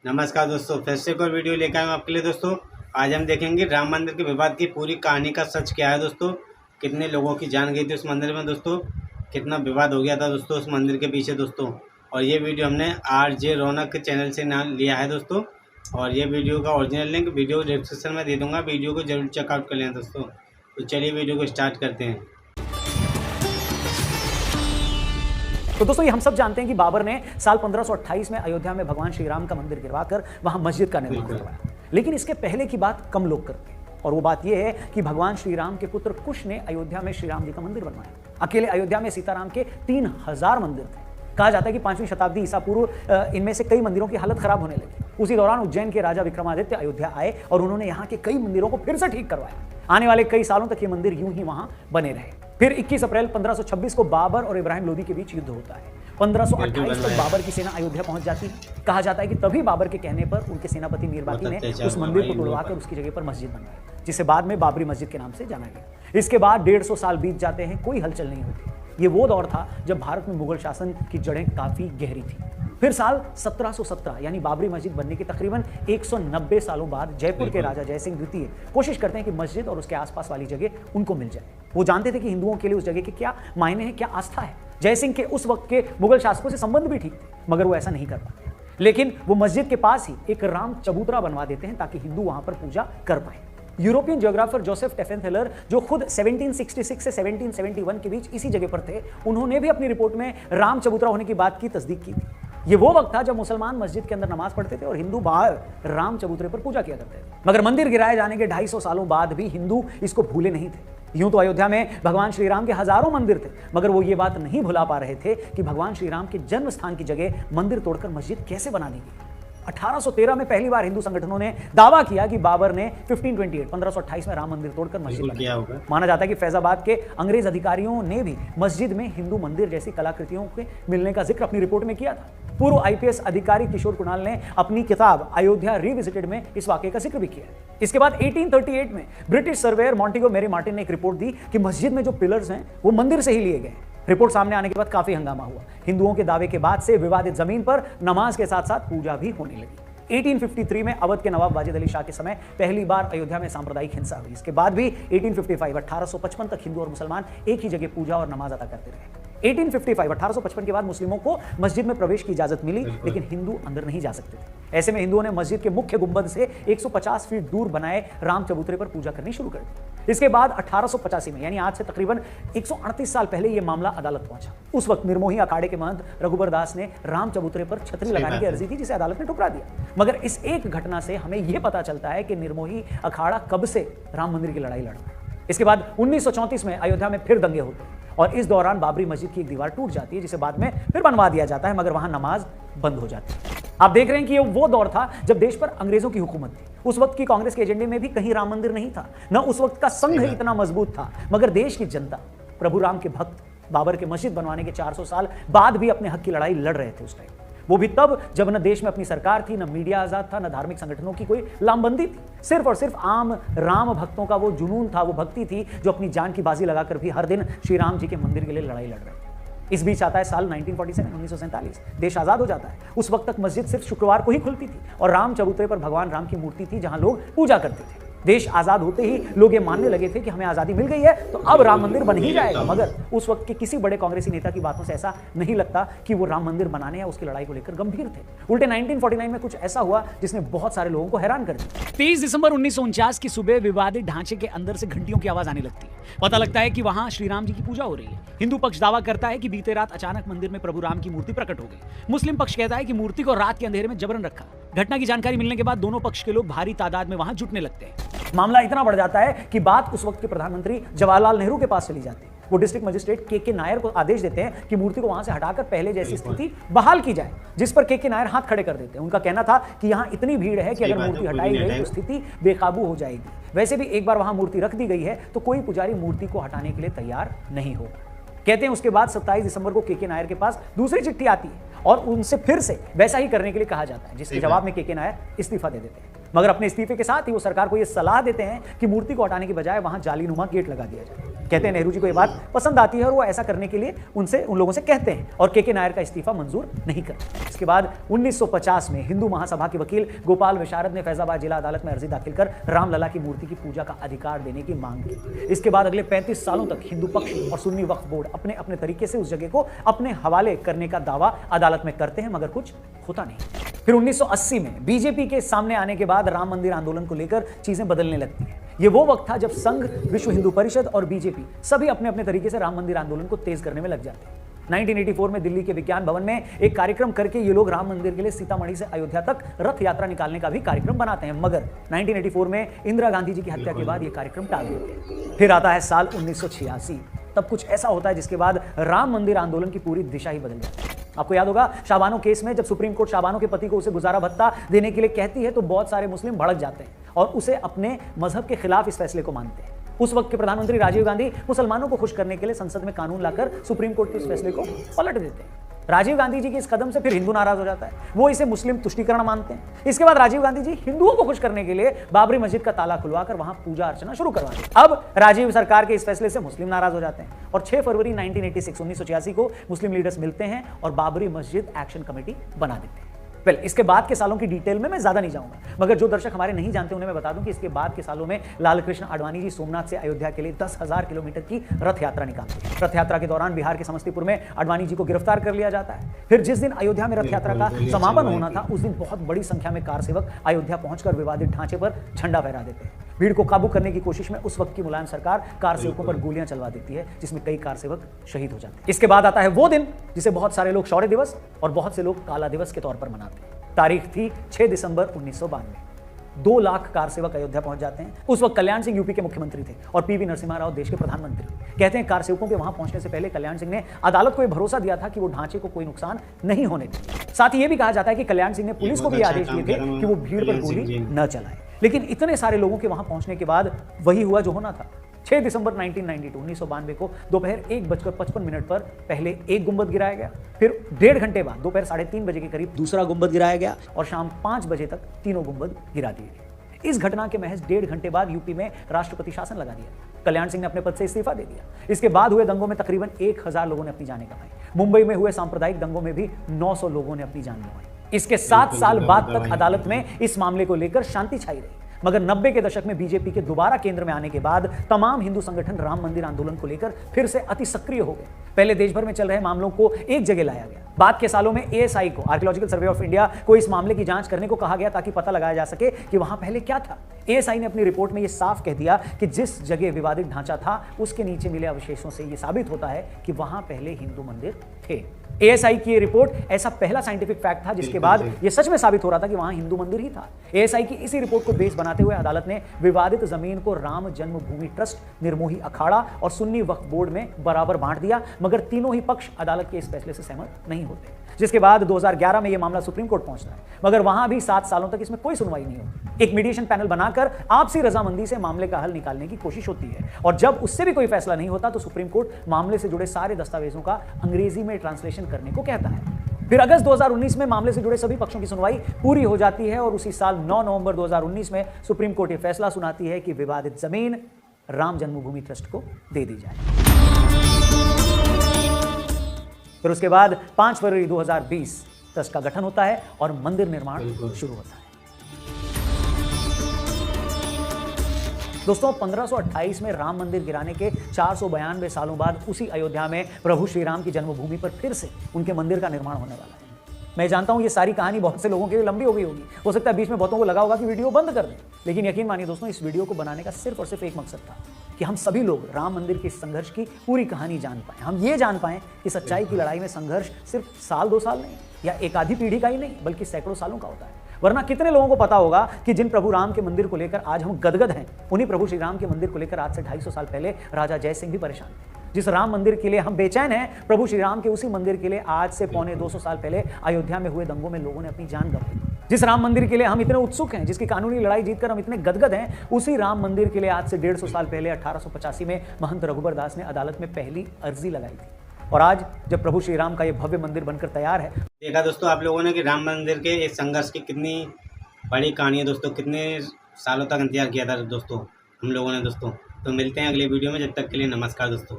नमस्कार दोस्तों, फिर से एक और वीडियो लेकर आए हूँ आपके लिए। दोस्तों आज हम देखेंगे राम मंदिर के विवाद की पूरी कहानी का सच क्या है। दोस्तों कितने लोगों की जान गई थी उस मंदिर में, दोस्तों कितना विवाद हो गया था दोस्तों उस मंदिर के पीछे दोस्तों। और ये वीडियो हमने RJ रौनक के चैनल से नाम लिया है दोस्तों। और ये वीडियो का ओरिजिनल लिंक वीडियो डिस्क्रिप्शन में दे दूँगा, वीडियो को जरूर चेकआउट कर लें दोस्तों। तो चलिए वीडियो को स्टार्ट करते हैं। तो दोस्तों ये हम सब जानते हैं कि बाबर ने साल 1528 में अयोध्या में भगवान श्री राम का मंदिर गिरवाकर वहां मस्जिद का निर्माण करवाया। लेकिन इसके पहले की बात कम लोग करते हैं, और वो बात यह है कि भगवान श्री राम के पुत्र कुश ने अयोध्या में श्री राम जी का मंदिर बनवाया। अकेले अयोध्या में सीताराम के 3000 मंदिर थे। कहा जाता है कि 5वीं शताब्दी ईसा पूर्व इनमें से कई मंदिरों की हालत खराब होने लगी। उसी दौरान उज्जैन के राजा विक्रमादित्य अयोध्या आए और उन्होंने यहाँ के कई मंदिरों को फिर से ठीक करवाया। आने वाले कई सालों तक ये मंदिर यूं ही वहां बने रहे। फिर 21 अप्रैल 1526 को बाबर और इब्राहिम लोदी के बीच युद्ध होता है। 1528 तक बाबर की सेना अयोध्या पहुंच जाती है। कहा जाता है कि तभी बाबर के कहने पर उनके सेनापति मीर बाकी ने उस मंदिर को तोड़वाकर उसकी जगह पर मस्जिद बनवाई, जिसे बाद में बाबरी मस्जिद के नाम से जाना गया। इसके बाद 150 साल बीत जाते हैं, कोई हलचल नहीं होती। ये वो दौर था जब भारत में मुगल शासन की जड़ें काफी गहरी थी। फिर साल 1717 यानी बाबरी मस्जिद बनने के तकरीबन 190 सालों बाद जयपुर के राजा जयसिंह द्वितीय कोशिश करते हैं कि मस्जिद और उसके आसपास वाली जगह उनको मिल जाए। वो जानते थे कि हिंदुओं के लिए उस जगह के क्या मायने हैं, क्या आस्था है। जयसिंह के उस वक्त के मुगल शासकों से संबंध भी ठीक थे, मगर वो ऐसा नहीं कर पाते। लेकिन वो मस्जिद के पास ही एक राम चबूतरा बनवा देते हैं ताकि हिंदू वहां पर पूजा कर पाए। यूरोपियन ज्योग्राफर जोसेफ टेफेंथेलर, जो खुद 1766 से 1771 के बीच इसी जगह पर थे, उन्होंने भी अपनी रिपोर्ट में राम चबूतरा होने की बात की तस्दीक की थी। ये वो वक्त था जब मुसलमान मस्जिद के अंदर नमाज पढ़ते थे और हिंदू बाहर राम चबूतरे पर पूजा किया करते थे। मगर मंदिर गिराए जाने के 250 सालों बाद भी हिंदू इसको भूले नहीं थे। यूं तो अयोध्या में भगवान श्री राम के हजारों मंदिर थे, मगर वो ये बात नहीं भुला पा रहे थे कि भगवान श्री राम के जन्म स्थान की जगह मंदिर तोड़कर मस्जिद कैसे बना दी गई। 1813 में पहली बार हिंदू संगठनों ने दावा किया कि बाबर ने 1528 में राम मंदिर तोड़कर मस्जिद बनाया। माना जाता है कि फैजाबाद के अंग्रेज अधिकारियों ने भी मस्जिद में हिंदू मंदिर जैसी कलाकृतियों के मिलने का जिक्र अपनी रिपोर्ट में किया था। पूर्व IPS अधिकारी किशोर कुणाल ने अपनी किताब अयोध्या रिविजिटेड में इस वाकये का जिक्र भी किया। इसके बाद 1838 में ब्रिटिश सर्वेयर मॉन्टेगो मेरी मार्टिन ने एक रिपोर्ट दी कि मस्जिद में जो पिलर्स हैं वो मंदिर से ही लिए गए। रिपोर्ट सामने आने के बाद काफी हंगामा हुआ। हिंदुओं के दावे के बाद से विवादित जमीन पर नमाज के साथ साथ पूजा भी होने लगी। 1853 में अवध के नवाब वाजिद अली शाह के समय पहली बार अयोध्या में सांप्रदायिक हिंसा हुई। इसके बाद भी 1855 तक हिंदू और मुसलमान एक ही जगह पूजा और नमाज अदा करते रहे। 1855 के बाद मुस्लिमों को मस्जिद में प्रवेश की इजाजत मिली, लेकिन हिंदू अंदर नहीं जा सकते थे। ऐसे में हिंदुओं ने मस्जिद के मुख्य गुंबद से 150 फीट दूर बनाए राम चबूतरे पर पूजा करनी शुरू कर दी। इसके बाद 1885 में, यानी आज से तकरीबन 138 साल पहले, यह मामला अदालत पहुंचा। उस वक्त निर्मोही अखाड़े के महंत रघुबर दास ने राम चबूतरे पर छतरी लगाने की अर्जी थी, जिसे अदालत ने ठुकरा दिया। मगर इस एक घटना से हमें यह पता चलता है कि निर्मोही अखाड़ा कब से राम मंदिर की लड़ाई लड़ रहा है। इसके बाद 1934 में अयोध्या में फिर दंगे होते हैं और इस दौरान बाबरी मस्जिद की एक दीवार टूट जाती है, जिसे बाद में फिर बनवा दिया जाता है, मगर वहां नमाज बंद हो जाती है। आप देख रहे हैं कि ये वो दौर था जब देश पर अंग्रेजों की हुकूमत थी। उस वक्त की कांग्रेस के एजेंडे में भी कहीं राम मंदिर नहीं था, न उस वक्त का संघ इतना मजबूत था, मगर देश की जनता, प्रभु राम के भक्त बाबर के मस्जिद बनवाने के 400 साल बाद भी अपने हक की लड़ाई लड़ रहे थे उस टाइम। वो भी तब जब न देश में अपनी सरकार थी, न मीडिया आजाद था, न धार्मिक संगठनों की कोई लामबंदी थी। सिर्फ और सिर्फ आम राम भक्तों का वो जुनून था, वो भक्ति थी, जो अपनी जान की बाजी लगाकर भी हर दिन श्री राम जी के मंदिर के लिए लड़ाई लड़ रहे थे। इस बीच आता है साल 1947, देश आजाद हो जाता है। उस वक्त तक मस्जिद सिर्फ शुक्रवार को ही खुलती थी और राम चबूतरे पर भगवान राम की मूर्ति थी जहां लोग पूजा करते थे। देश आजाद होते ही लोग ये मानने लगे थे कि हमें आजादी मिल गई है तो अब राम मंदिर बन ही जाएगा। मगर उस वक्त के किसी बड़े कांग्रेसी नेता की बातों से ऐसा नहीं लगता कि वो राम मंदिर बनाने या उसकी लड़ाई को लेकर गंभीर थे। उल्टे 1949 में कुछ ऐसा हुआ जिसने बहुत सारे लोगों को हैरान कर दिया। 23 दिसंबर 1949 की सुबह विवादित ढांचे के अंदर से घंटियों की आवाज आने लगती है। पता लगता है कि वहां श्री राम जी की पूजा हो रही है। हिंदू पक्ष दावा करता है कि बीते रात अचानक मंदिर में प्रभु राम की मूर्ति प्रकट हो गई। मुस्लिम पक्ष कहता है कि मूर्ति को रात के अंधेरे में जबरन रखा। घटना की जानकारी मिलने के बाद दोनों पक्ष के लोग भारी तादाद में वहां जुटने लगते हैं। मामला इतना बढ़ जाता है कि बात उस वक्त के प्रधानमंत्री जवाहरलाल नेहरू के पास चली जाती है। वो डिस्ट्रिक्ट मजिस्ट्रेट के नायर को आदेश देते हैं कि मूर्ति को वहां से हटाकर पहले जैसी स्थिति बहाल की जाए, जिस पर के नायर हाथ खड़े कर देते हैं। उनका कहना था कि यहाँ इतनी भीड़ है कि अगर मूर्ति हटाई गई तो स्थिति बेकाबू हो जाएगी। वैसे भी एक बार वहां मूर्ति रख दी गई है तो कोई पुजारी मूर्ति को हटाने के लिए तैयार नहीं होगा। कहते हैं उसके बाद 27 दिसंबर को के नायर के पास दूसरी चिट्ठी आती है और उनसे फिर से वैसा ही करने के लिए कहा जाता है, जिसके जवाब में के नायर इस्तीफा दे देते हैं। मगर अपने इस्तीफे के साथ ही वो सरकार को यह सलाह देते हैं कि मूर्ति को हटाने के बजाय वहां जालीनुमा गेट लगा दिया जाए। कहते हैं नेहरू जी को ये बात पसंद आती है और वो ऐसा करने के लिए उन लोगों से कहते हैं और के नायर का इस्तीफा मंजूर नहीं करते। इसके बाद 1950 में हिंदू महासभा के वकील गोपाल विशारद ने फैजाबाद जिला अदालत में अर्जी दाखिल कर रामलला की मूर्ति की पूजा का अधिकार देने की मांग की। इसके बाद अगले 35 सालों तक हिंदू पक्ष और सुन्नी वक्फ बोर्ड अपने अपने तरीके से उस जगह को अपने हवाले करने का दावा अदालत में करते हैं, मगर कुछ होता नहीं। फिर 1980 में बीजेपी के सामने आने के बाद राम मंदिर आंदोलन को लेकर चीजें बदलने लगती हैं। ये वो वक्त था जब संघ, विश्व हिंदू परिषद और बीजेपी सभी अपने अपने तरीके से राम मंदिर आंदोलन को तेज करने में लग जाते हैं। 1984 में दिल्ली के विज्ञान भवन में एक कार्यक्रम करके ये लोग राम मंदिर के लिए सीतामढ़ी से अयोध्या तक रथ यात्रा निकालने का भी कार्यक्रम बनाते हैं, मगर 1984 में इंदिरा गांधी जी की हत्या के बाद ये कार्यक्रम टाल देते हैं। फिर आता है साल 1986, तब कुछ ऐसा होता है जिसके बाद राम मंदिर आंदोलन की पूरी दिशा ही बदल जाती है। आपको याद होगा शाबानो केस में जब सुप्रीम कोर्ट शाबानो के पति को उसे गुजारा भत्ता देने के लिए कहती है तो बहुत सारे मुस्लिम भड़क जाते हैं और उसे अपने मजहब के खिलाफ इस फैसले को मानते हैं। उस वक्त के प्रधानमंत्री राजीव गांधी मुसलमानों को खुश करने के लिए संसद में कानून लाकर सुप्रीम कोर्ट के इस फैसले को पलट देते हैं। राजीव गांधी जी के इस कदम से फिर हिंदू नाराज हो जाता है, वो इसे मुस्लिम तुष्टीकरण मानते हैं। इसके बाद राजीव गांधी जी हिंदुओं को खुश करने के लिए बाबरी मस्जिद का ताला खुलवाकर वहां पूजा अर्चना शुरू करवा दी। अब राजीव सरकार के इस फैसले से मुस्लिम नाराज हो जाते हैं और 6 फरवरी 1986 को मुस्लिम लीडर्स मिलते हैं और बाबरी मस्जिद एक्शन कमेटी बना देते हैं। वेल, इसके बाद के सालों की डिटेल में मैं ज्यादा नहीं जाऊंगा, मगर जो दर्शक हमारे नहीं जानते उन्हें मैं बता दूं कि इसके बाद के सालों में लाल कृष्ण आडवाणी जी सोमनाथ से अयोध्या के लिए 10,000 किलोमीटर की रथ यात्रा निकालते हैं। रथ यात्रा के दौरान बिहार के समस्तीपुर में आडवाणी जी को गिरफ्तार कर लिया जाता है। फिर जिस दिन अयोध्या में रथ यात्रा का समापन होना था उस दिन बहुत बड़ी संख्या में कार सेवक अयोध्या पहुंचकर विवादित ढांचे पर झंडा फहरा देते हैं। भीड़ को काबू करने की कोशिश में उस वक्त की मुलायम सरकार कार सेवकों पर गोलियां चलवा देती है, जिसमें कई कार सेवक शहीद हो जाते हैं। इसके बाद आता है वो दिन जिसे बहुत सारे लोग शौर्य दिवस और बहुत से लोग काला दिवस के तौर पर मनाते हैं। तारीख थी 6 दिसंबर 1992। 2 लाख कार सेवक अयोध्या पहुंच जाते हैं। उस वक्त कल्याण सिंह यूपी के मुख्यमंत्री थे और पीवी नरसिम्हा राव देश के प्रधानमंत्री। कहते हैं कार सेवकों के वहां पहुंचने से पहले कल्याण सिंह ने अदालत को यह भरोसा दिया था कि वो ढांचे को कोई नुकसान नहीं होने देंगे। साथ ही यह भी कहा जाता है कि कल्याण सिंह ने पुलिस को भी आदेश दिए थे कि वो भीड़ पर गोली न चलाए। लेकिन इतने सारे लोगों के वहां पहुंचने के बाद वही हुआ जो होना था। 6 दिसंबर 1992 को दोपहर 1:55 पर पहले एक गुंबद गिराया गया, फिर 1.5 घंटे बाद दोपहर 3:30 बजे के करीब दूसरा गुंबद गिराया गया और शाम 5 बजे तक तीनों गुंबद गिरा दिए गए। इस घटना के महज 1.5 घंटे बाद यूपी में राष्ट्रपति शासन लगा दिया। कल्याण सिंह ने अपने पद से इस्तीफा दे दिया। इसके बाद हुए दंगों में तकरीबन 1000 लोगों ने अपनी जानें गंवाई। मुंबई में हुए सांप्रदायिक दंगों में भी 900 लोगों ने अपनी जान गंवाई। इसके 7 साल बाद तक अदालत में इस मामले को लेकर शांति छाई रही, मगर 90 के दशक में बीजेपी के दोबारा केंद्र में आने के बाद तमाम हिंदू संगठन राम मंदिर आंदोलन को लेकर फिर से अति सक्रिय हो गए। पहले देश भर में चल रहे मामलों को एक जगह लाया गया। बाद के सालों में एएसआई को, आर्कियोलॉजिकल सर्वे ऑफ इंडिया को, इस मामले की जांच करने को कहा गया ताकि पता लगाया जा सके कि वहां पहले क्या था। एएसआई ने अपनी रिपोर्ट में यह साफ कह दिया कि जिस जगह विवादित ढांचा था उसके नीचे मिले अवशेषों से यह साबित होता है कि वहां पहले हिंदू मंदिर थे। एएसआई की रिपोर्ट ऐसा पहला साइंटिफिक फैक्ट था जिसके बाद यह सच में साबित हो रहा था कि वहां हिंदू मंदिर ही था। एएसआई की इसी रिपोर्ट को बेस बनाते हुए अदालत ने विवादित जमीन को राम जन्मभूमि ट्रस्ट, निर्मोही अखाड़ा और सुन्नी वक्फ बोर्ड में बराबर बांट दिया, मगर तीनों ही पक्ष अदालत के इस फैसले से सहमत नहीं होते। जिसके बाद 2011 में यह मामला सुप्रीम कोर्ट पहुंचता है, मगर वहां भी 7 सालों तक इसमें कोई सुनवाई नहीं होती। एक मीडिएशन पैनल बनाकर आपसी रजामंदी से मामले का हल निकालने की कोशिश होती है और जब उससे भी कोई फैसला नहीं होता तो सुप्रीम कोर्ट मामले से जुड़े सारे दस्तावेजों का अंग्रेजी में ट्रांसलेशन करने को कहता है। फिर अगस्त 2019 में मामले से जुड़े सभी पक्षों की सुनवाई पूरी हो जाती है और उसी साल 9 नवंबर 2019 में सुप्रीम कोर्ट यह फैसला सुनाती है कि विवादित जमीन राम जन्मभूमि ट्रस्ट को दे दी जाए। फिर उसके बाद 5 फरवरी 2020 ट्रस्ट का गठन होता है और मंदिर निर्माण शुरू होता है। दोस्तों, 1528 में राम मंदिर गिराने के 492 सालों बाद उसी अयोध्या में प्रभु श्री राम की जन्मभूमि पर फिर से उनके मंदिर का निर्माण होने वाला है। मैं जानता हूं ये सारी कहानी बहुत से लोगों के लिए लंबी हो गई होगी, हो सकता है बीच में बहुतों को लगा होगा कि वीडियो बंद कर दें, लेकिन यकीन मानिए दोस्तों, इस वीडियो को बनाने का सिर्फ और सिर्फ एक मकसद था कि हम सभी लोग राम मंदिर के संघर्ष की पूरी कहानी जान पाएं। हम ये जान पाएं कि सच्चाई की लड़ाई में संघर्ष सिर्फ साल 2 साल नहीं या एक आधी पीढ़ी का ही नहीं बल्कि सैकड़ों सालों का होता है। वरना कितने लोगों को पता होगा कि जिन प्रभु राम के मंदिर को लेकर आज हम गदगद हैं, उन्हीं प्रभु श्री राम के मंदिर को लेकर आज से 250 साल पहले राजा जय सिंह भी परेशान थे। जिस राम मंदिर के लिए हम बेचैन हैं, प्रभु श्री राम के उसी मंदिर के लिए आज से 250 साल पहले अयोध्या में हुए दंगों में लोगों ने अपनी जान गंवाई। जिस राम मंदिर के लिए हम इतने उत्सुक हैं, जिसकी कानूनी लड़ाई जीतकर हम इतने गदगद हैं, उसी राम मंदिर के लिए आज से 150 साल पहले 1885 में महंत रघुबर दास ने अदालत में पहली अर्जी लगाई थी। और आज जब प्रभु श्री राम का यह भव्य मंदिर बनकर तैयार है। देखा दोस्तों आप लोगों ने कि राम मंदिर के इस संघर्ष की कितनी बड़ी कहानी है दोस्तों, कितने सालों तक इंतजार किया था दोस्तों हम लोगों ने दोस्तों। तो मिलते हैं अगले वीडियो में, जब तक के लिए नमस्कार दोस्तों।